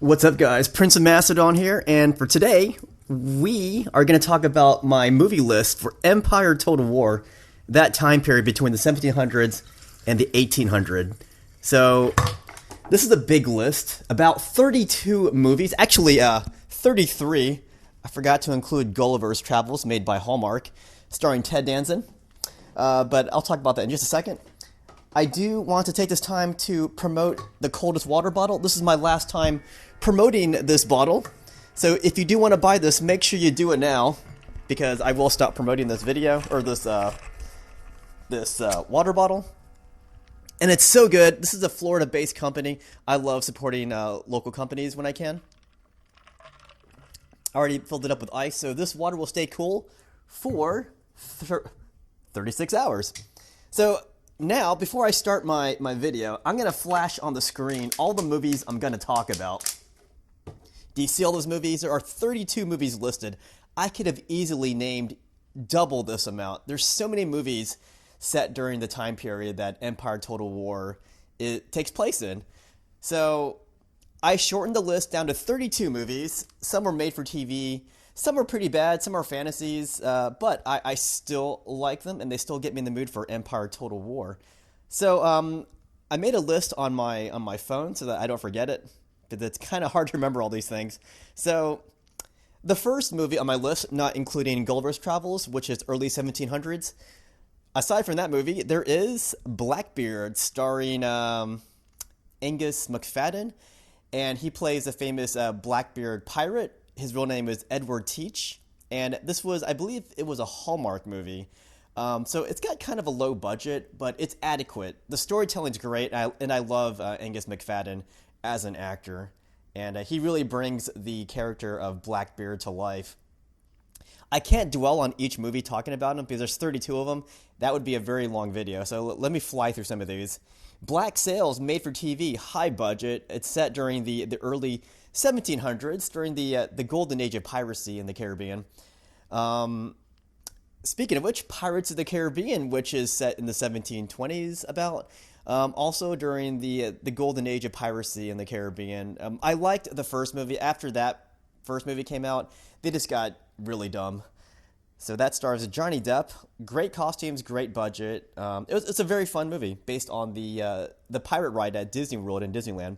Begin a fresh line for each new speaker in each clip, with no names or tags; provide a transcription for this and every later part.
What's up, guys? Prince of Macedon here, and for today, we are going to talk about my movie list for Empire Total War, that time period between the 1700s and the 1800s. So, this is a big list, about 32 movies, actually 33. I forgot to include Gulliver's Travels, made by Hallmark, starring Ted Danson, but I'll talk about that in just a second. I do want to take this time to promote the coldest water bottle. This is my last time promoting this bottle. So if you do want to buy this, make sure you do it now, because I will stop promoting this video, or this water bottle. And it's so good. This is a Florida-based company. I love supporting local companies when I can. I already filled it up with ice, so this water will stay cool for 36 hours. So now, before I start my video, I'm going to flash on the screen all the movies I'm going to talk about. Do you see all those movies? There are 32 movies listed. I could have easily named double this amount. There's so many movies set during the time period that Empire Total War takes place in. So I shortened the list down to 32 movies. Some were made for TV. Some are pretty bad, some are fantasies, but I still like them, and they still get me in the mood for Empire Total War. So I made a list on my phone so that I don't forget it, but it's kind of hard to remember all these things. So the first movie on my list, not including Gulliver's Travels, which is early 1700s, aside from that movie, there is Blackbeard, starring Angus McFadden, and he plays a famous Blackbeard pirate. His real name is Edward Teach, and this was, I believe it was a Hallmark movie. So it's got kind of a low budget, but it's adequate. The storytelling's great, and I love Angus McFadden as an actor, and he really brings the character of Blackbeard to life. I can't dwell on each movie talking about him because there's 32 of them. That would be a very long video, so let me fly through some of these. Black Sails, made for TV, high budget. It's set during the early 1700s, during the golden age of piracy in the Caribbean. Speaking of which, Pirates of the Caribbean, which is set in the 1720s, about also during the golden age of piracy in the Caribbean. I liked the first movie. After that first movie came out, they just got really dumb. So that stars Johnny Depp. Great costumes, great budget. It's a very fun movie based on the pirate ride at Disney World in Disneyland.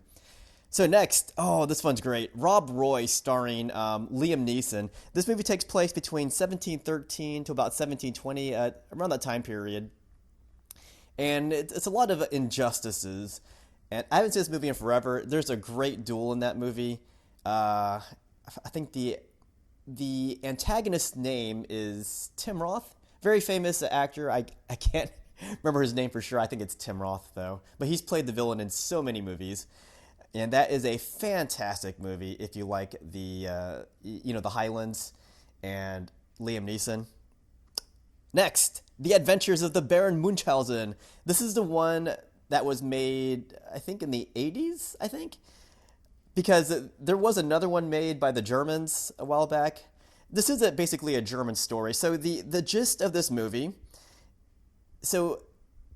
So next, this one's great. Rob Roy, starring Liam Neeson. This movie takes place between 1713 to about 1720, around that time period. And it's a lot of injustices. And I haven't seen this movie in forever. There's a great duel in that movie. I think the antagonist's name is Tim Roth. Very famous actor. I can't remember his name for sure. I think it's Tim Roth, though. But he's played the villain in so many movies. And that is a fantastic movie if you like the Highlands and Liam Neeson. Next, The Adventures of the Baron Munchausen. This is the one that was made, I think, in the 80s, I think? Because there was another one made by the Germans a while back. This is basically a German story. So the gist of this movie, so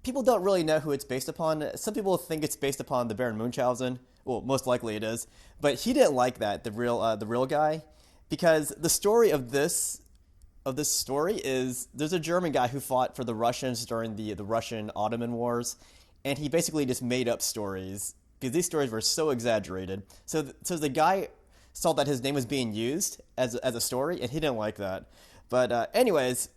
people don't really know who it's based upon. Some people think it's based upon the Baron Munchausen. Well, most likely it is, but he didn't like that, the real guy, because the story of this story is there's a German guy who fought for the Russians during the Russian-Ottoman Wars, and he basically just made up stories because these stories were so exaggerated. So the guy saw that his name was being used as a story, and he didn't like that. But anyways,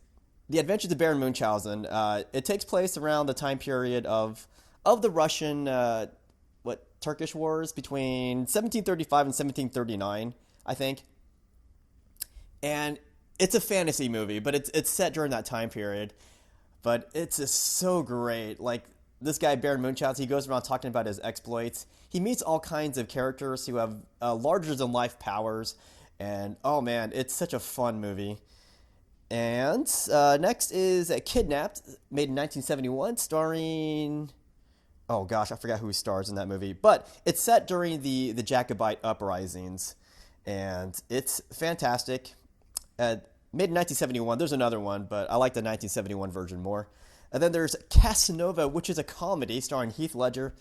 The Adventures of Baron Munchausen. It takes place around the time period of the Russian Turkish Wars between 1735 and 1739, I think. And it's a fantasy movie, but it's set during that time period. But it's just so great. Like, this guy, Baron Munchausen, he goes around talking about his exploits. He meets all kinds of characters who have larger-than-life powers. And, oh man, it's such a fun movie. And next is Kidnapped, made in 1971, starring... Oh gosh, I forgot who stars in that movie. But it's set during the Jacobite uprisings. And it's fantastic. Made in 1971. There's another one, but I like the 1971 version more. And then there's Casanova, which is a comedy starring Heath Ledger,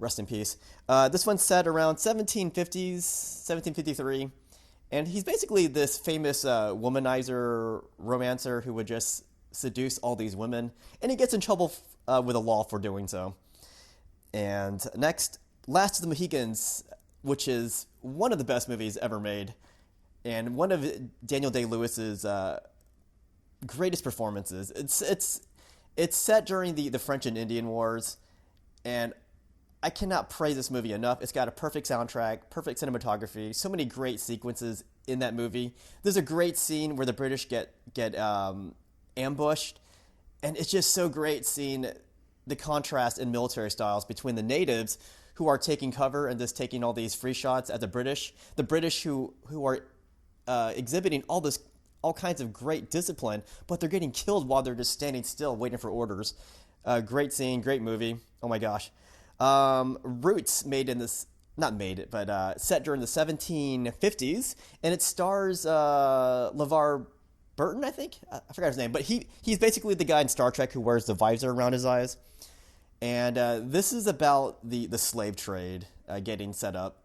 Rest in peace. This one's set around 1750s, 1753, and he's basically this famous womanizer, romancer who would just seduce all these women, and he gets in trouble with the law for doing so. And next, Last of the Mohicans, which is one of the best movies ever made, and one of Daniel Day-Lewis's greatest performances. It's set during the French and Indian Wars, and I cannot praise this movie enough. It's got a perfect soundtrack, perfect cinematography, so many great sequences in that movie. There's a great scene where the British get ambushed, and it's just so great seeing the contrast in military styles between the natives who are taking cover and just taking all these free shots at the British who are exhibiting all kinds of great discipline, but they're getting killed while they're just standing still waiting for orders. Great scene, great movie. Oh my gosh. Roots set during the 1750s, and it stars LeVar Burton, I think. I forgot his name, but he's basically the guy in Star Trek who wears the visor around his eyes. And this is about the slave trade getting set up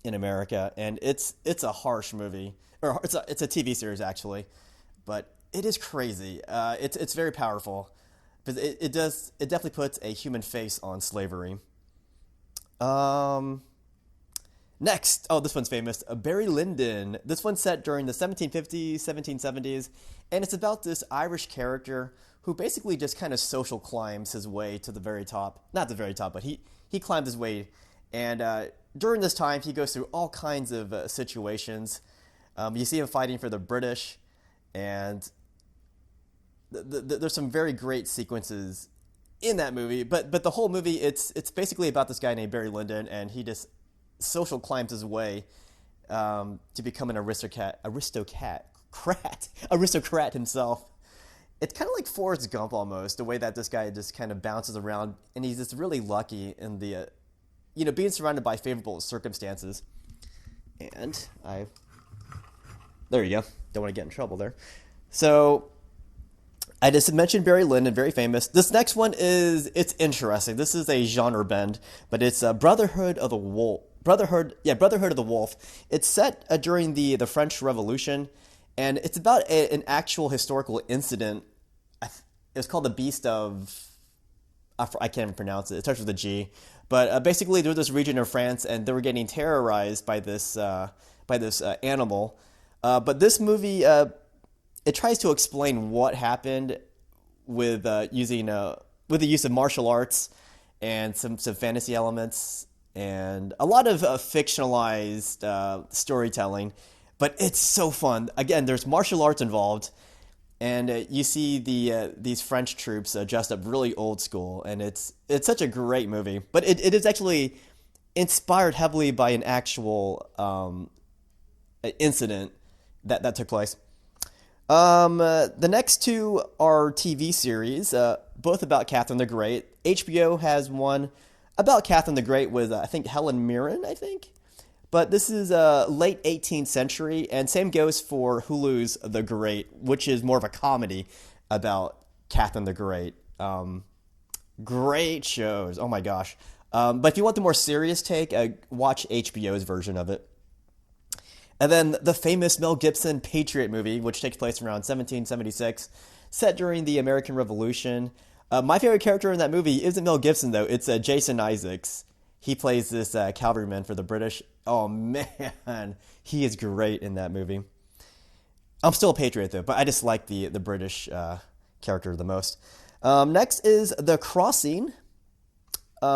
in America, and it's a harsh movie, or it's a TV series actually, but it is crazy. It's very powerful. Because it definitely puts a human face on slavery. Next, this one's famous. Barry Lyndon. This one's set during the 1750s, 1770s, and it's about this Irish character who basically just kind of social climbs his way to the very top. Not the very top, but he climbed his way. And during this time, he goes through all kinds of situations. You see him fighting for the British, and there's some very great sequences in that movie, but the whole movie, it's basically about this guy named Barry Lyndon, and he just social climbs his way to become an aristocrat himself. It's kind of like Forrest Gump almost, the way that this guy just kind of bounces around, and he's just really lucky in the being surrounded by favorable circumstances. And there you go. Don't want to get in trouble there. So I just mentioned Barry Lyndon, very famous. This next one it's interesting. This is a genre bend, but it's Brotherhood of the Wolf. Brotherhood of the Wolf. It's set during the French Revolution, and it's about an actual historical incident. It was called the Beast of... I can't even pronounce it. It starts with a G. But basically, there was this region of France, and they were getting terrorized by this animal. But this movie... it tries to explain what happened with the use of martial arts and some fantasy elements and a lot of fictionalized storytelling, but it's so fun. Again, there's martial arts involved, and you see these French troops dressed up really old school, and it's such a great movie. But it is actually inspired heavily by an actual incident that took place. The next two are TV series, both about Catherine the Great. HBO has one about Catherine the Great with, I think, Helen Mirren, I think. But this is late 18th century, and same goes for Hulu's The Great, which is more of a comedy about Catherine the Great. Great shows. Oh my gosh. But if you want the more serious take, watch HBO's version of it. And then the famous Mel Gibson Patriot movie, which takes place around 1776, set during the American Revolution. My favorite character in that movie isn't Mel Gibson, though. It's Jason Isaacs. He plays this cavalryman for the British. Oh, man. He is great in that movie. I'm still a patriot, though, but I just like the British character the most. Next is The Crossing,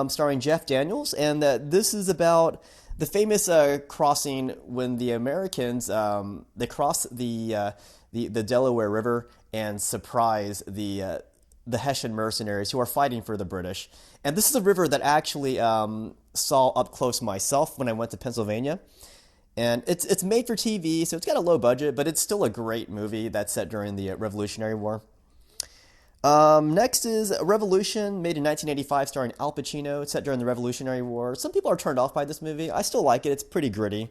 starring Jeff Daniels. And this is about the famous crossing when the Americans they cross the Delaware River and surprise the Hessian mercenaries who are fighting for the British. And this is a river that I actually saw up close myself when I went to Pennsylvania. And it's made for TV, so it's got a low budget, but it's still a great movie that's set during the Revolutionary War. Next is Revolution, made in 1985, starring Al Pacino. It's set during the Revolutionary War. Some people are turned off by this movie. I still like it. It's pretty gritty.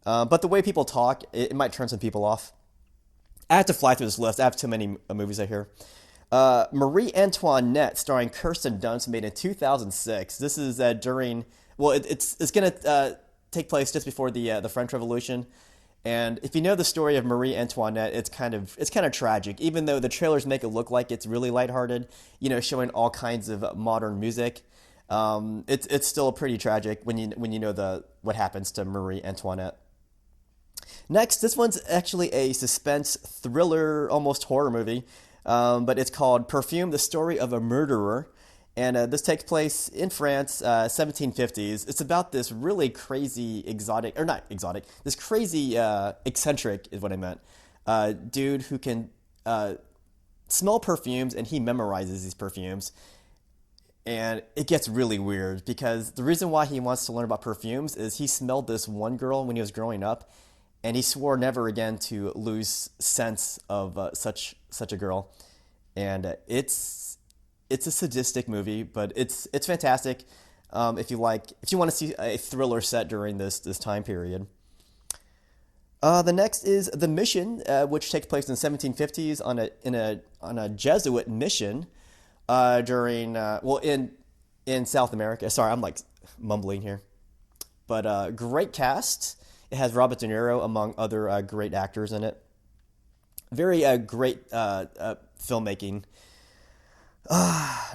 But the way people talk, it might turn some people off. I have to fly through this list. I have too many movies I hear. Marie Antoinette, starring Kirsten Dunst, made in 2006. This is during, well, it's going to take place just before the French Revolution. And if you know the story of Marie Antoinette, it's kind of tragic. Even though the trailers make it look like it's really lighthearted, showing all kinds of modern music, it's still pretty tragic when you know what happens to Marie Antoinette. Next, this one's actually a suspense thriller, almost horror movie, but it's called Perfume: The Story of a Murderer. And this takes place in France, 1750s. It's about this really crazy this crazy eccentric is what I meant, dude who can smell perfumes, and he memorizes these perfumes. And it gets really weird because the reason why he wants to learn about perfumes is he smelled this one girl when he was growing up, and he swore never again to lose sense of such a girl. And it's a sadistic movie, but it's fantastic if you want to see a thriller set during this time period. The next is The Mission, which takes place in the 1750s on a Jesuit mission in South America. Sorry, I'm like mumbling here, but great cast. It has Robert De Niro among other great actors in it. Very great filmmaking.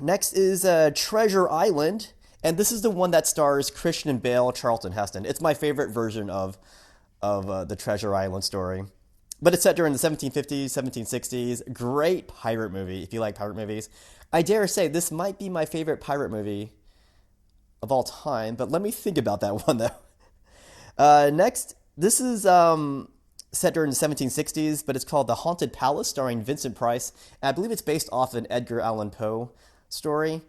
Next is Treasure Island, and this is the one that stars Christian Bale, Charlton Heston. It's my favorite version of the Treasure Island story. But it's set during the 1750s, 1760s. Great pirate movie, if you like pirate movies. I dare say this might be my favorite pirate movie of all time, but let me think about that one, though. Next, this is set during the 1760s, but it's called The Haunted Palace, starring Vincent Price. And I believe it's based off an Edgar Allan Poe story.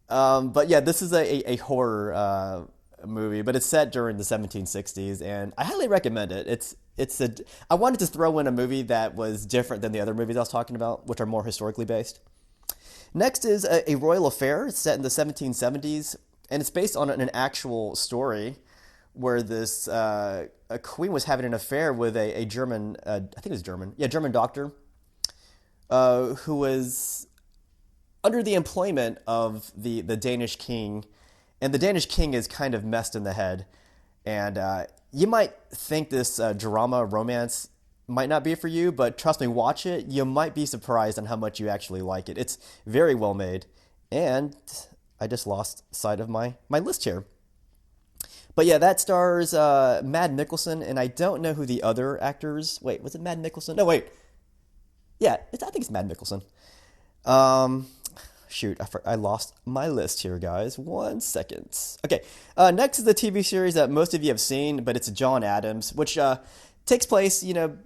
But yeah, this is a horror movie, but it's set during the 1760s, and I highly recommend it. I wanted to throw in a movie that was different than the other movies I was talking about, which are more historically based. Next is A Royal Affair. It's set in the 1770s, and it's based on an actual story where this a queen was having an affair with a German, I think it was German, German doctor, who was under the employment of the Danish king, and the Danish king is kind of messed in the head, and you might think this drama romance might not be for you, but trust me, watch it. You might be surprised on how much you actually like it. It's very well made, and I just lost sight of my list here. But yeah, that stars Mad Mikkelsen, and I don't know who the other actors... Wait, was it Mad Mikkelsen? No, wait. Yeah, I think it's Mad Mikkelsen. Shoot, I lost my list here, guys. 1 second. Okay, next is the TV series that most of you have seen, but it's John Adams, which takes place,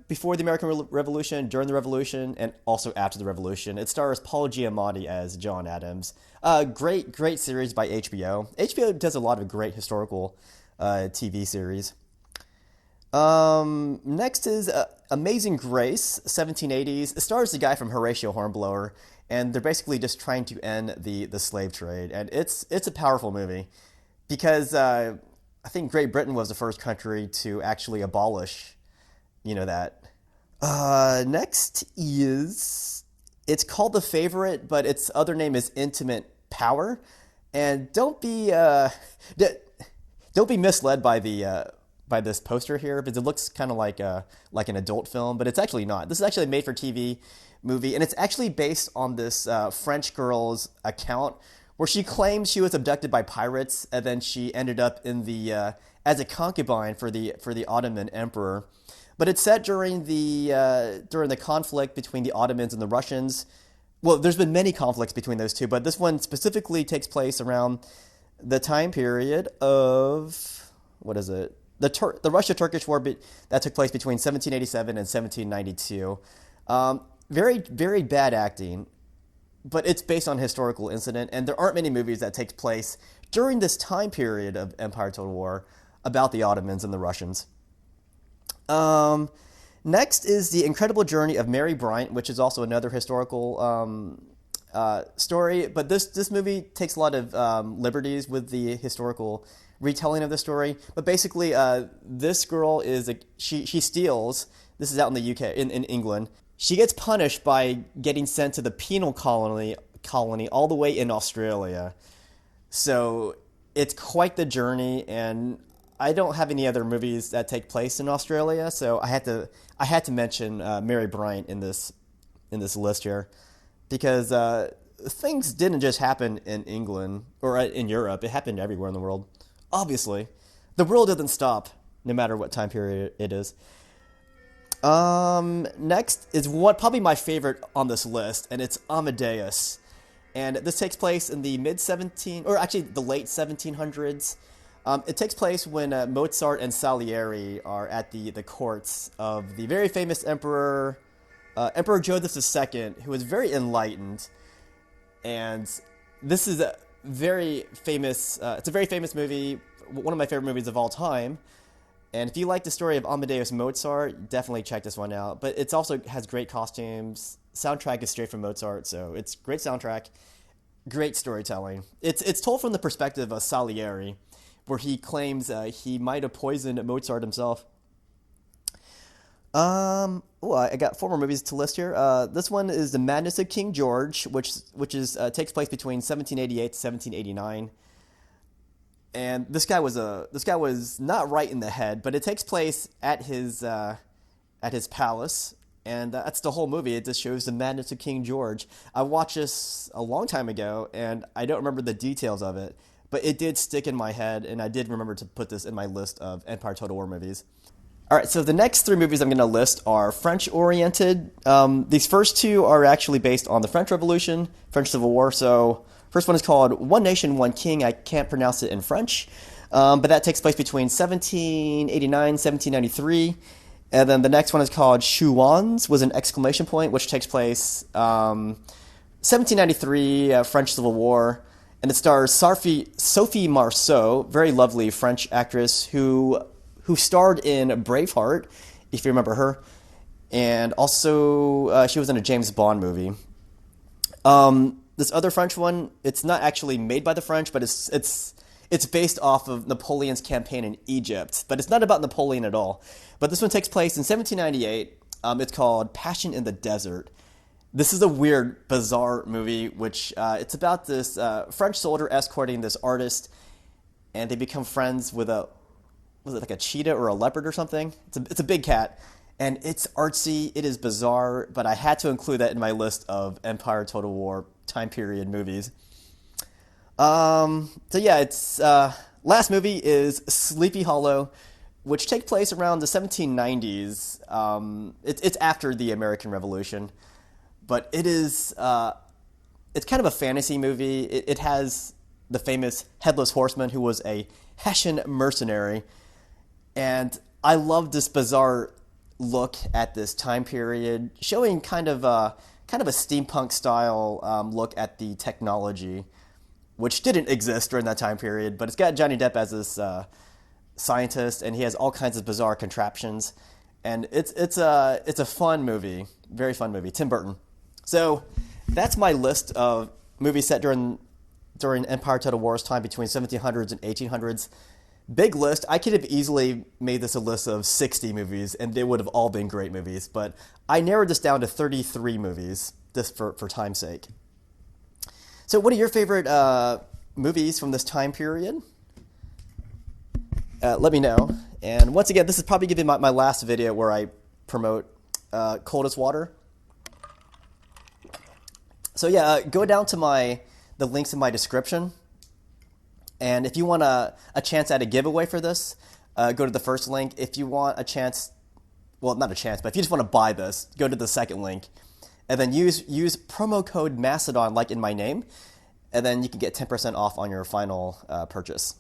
before the American Revolution, during the Revolution, and also after the Revolution. It stars Paul Giamatti as John Adams. Great series by HBO. HBO does a lot of great historical TV series. Next is Amazing Grace, 1780s. It stars the guy from Horatio Hornblower, and they're basically just trying to end the slave trade. And it's a powerful movie because I think Great Britain was the first country to actually abolish, that. Next is, it's called The Favorite, but its other name is Intimate Power. And don't be misled by by this poster here, because it looks kind of like an adult film, but it's actually not. This is actually a made-for-TV movie, and it's actually based on this French girl's account where she claims she was abducted by pirates, and then she ended up in as a concubine for the Ottoman emperor. But it's set during the conflict between the Ottomans and the Russians. Well, there's been many conflicts between those two, but this one specifically takes place around the time period of, what is it? The Russia-Turkish War that took place between 1787 and 1792. Very, very bad acting, but it's based on a historical incident, and there aren't many movies that take place during this time period of Empire Total War about the Ottomans and the Russians. Next is The Incredible Journey of Mary Bryant, which is also another historical story, but this movie takes a lot of liberties with the historical retelling of the story. But basically, this girl she steals. This is out in the UK, in England. She gets punished by getting sent to the penal colony all the way in Australia. So it's quite the journey, and I don't have any other movies that take place in Australia, so I had to mention Mary Bryant in this list here because things didn't just happen in England or in Europe; it happened everywhere in the world. Obviously, the world doesn't stop no matter what time period it is. Next is what probably my favorite on this list, and it's Amadeus. And this takes place in the the late 1700s. It takes place when Mozart and Salieri are at the courts of the very famous Emperor Joseph II, who was very enlightened. And this is a very famous. It's a very famous movie, one of my favorite movies of all time. And if you like the story of Amadeus Mozart, definitely check this one out. But it also has great costumes. Soundtrack is straight from Mozart, so it's great soundtrack, great storytelling. It's told from the perspective of Salieri, where he claims he might have poisoned Mozart himself. I got four more movies to list here. This one is The Madness of King George, which takes place between 1788 to 1789. And this guy was not right in the head, but it takes place at his palace, and that's the whole movie. It just shows the madness of King George. I watched this a long time ago, and I don't remember the details of it, but it did stick in my head, and I did remember to put this in my list of Empire Total War movies. All right, so the next three movies I'm going to list are French-oriented. These first two are actually based on the French Revolution, French Civil War, so first one is called One Nation, One King. I can't pronounce it in French, but that takes place between 1789 and 1793. And then the next one is called Chouans, with an exclamation point, which takes place 1793, French Civil War. And it stars Sophie Marceau, very lovely French actress who starred in Braveheart, if you remember her. And also she was in a James Bond movie. This other French one, it's not actually made by the French, but it's based off of Napoleon's campaign in Egypt. But it's not about Napoleon at all. But this one takes place in 1798. It's called Passion in the Desert. This is a weird, bizarre movie, which it's about this French soldier escorting this artist, and they become friends with was it like a cheetah or a leopard or something? It's a big cat. And it's artsy, it is bizarre, but I had to include that in my list of Empire Total War time period movies. It's last movie is Sleepy Hollow, which takes place around the 1790s. It's after the American Revolution, but it's kind of a fantasy movie. It has the famous Headless Horseman, who was a Hessian mercenary, and I love this bizarre look at this time period, showing kind of a steampunk style look at the technology, which didn't exist during that time period. But it's got Johnny Depp as this scientist, and he has all kinds of bizarre contraptions, and it's a fun movie, very fun movie. Tim Burton. So that's my list of movies set during Empire Total War's time between 1700s and 1800s. Big list. I could have easily made this a list of 60 movies, and they would have all been great movies. But I narrowed this down to 33 movies, just for time's sake. So what are your favorite movies from this time period? Let me know. And once again, this is probably going to be my last video where I promote Cold as Water. So yeah, go down to the links in my description. And if you want a chance at a giveaway for this, go to the first link. If you want a chance, well, not a chance, but if you just want to buy this, go to the second link. And then use promo code Macedon, like in my name, and then you can get 10% off on your final purchase.